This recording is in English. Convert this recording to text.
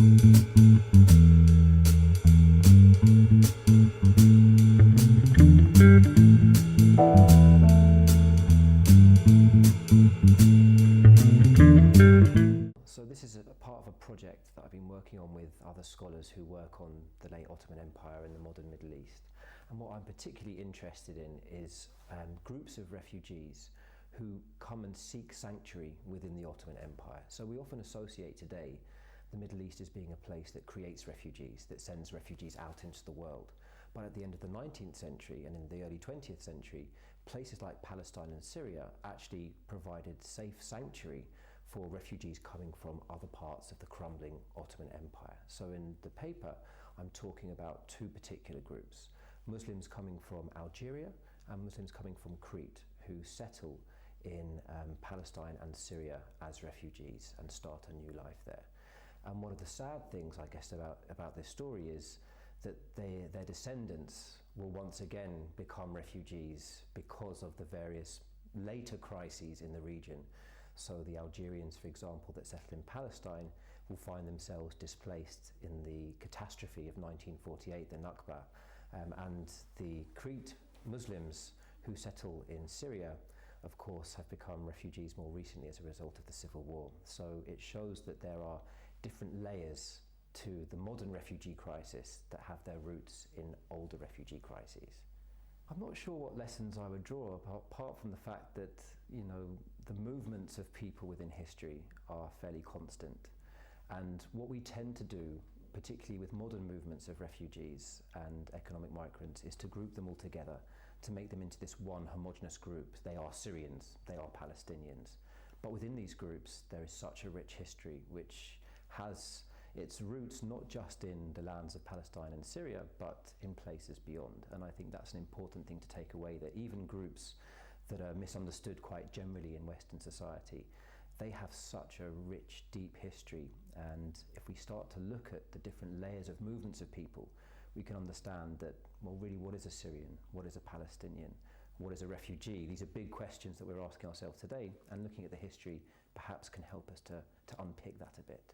So this is a part of a project that I've been working on with other scholars who work on the late Ottoman Empire and the modern Middle East. And what I'm particularly interested in is groups of refugees who come and seek sanctuary within the Ottoman Empire. So we often associate today the Middle East as being a place that creates refugees, that sends refugees out into the world. But at the end of the 19th century and in the early 20th century, places like Palestine and Syria actually provided safe sanctuary for refugees coming from other parts of the crumbling Ottoman Empire. So in the paper, I'm talking about two particular groups, Muslims coming from Algeria and Muslims coming from Crete, who settle in Palestine and Syria as refugees and start a new life there. And one of the sad things, I guess, about this story is that their descendants will once again become refugees because of the various later crises in the region. So the Algerians, for example, that settle in Palestine will find themselves displaced in the catastrophe of 1948, the Nakba, and the Crete Muslims who settle in Syria, of course, have become refugees more recently as a result of the civil war. So it shows that there are different layers to the modern refugee crisis that have their roots in older refugee crises. I'm not sure what lessons I would draw apart from the fact that, you know, the movements of people within history are fairly constant. And what we tend to do, particularly with modern movements of refugees and economic migrants, is to group them all together, to make them into this one homogenous group. They are Syrians, they are Palestinians. But within these groups, there is such a rich history which has its roots not just in the lands of Palestine and Syria, but in places beyond. And I think that's an important thing to take away, that even groups that are misunderstood quite generally in Western society, they have such a rich, deep history. And if we start to look at the different layers of movements of people, we can understand that, well, really, what is a Syrian? What is a Palestinian? What is a refugee? These are big questions that we're asking ourselves today, and looking at the history perhaps can help us to unpick that a bit.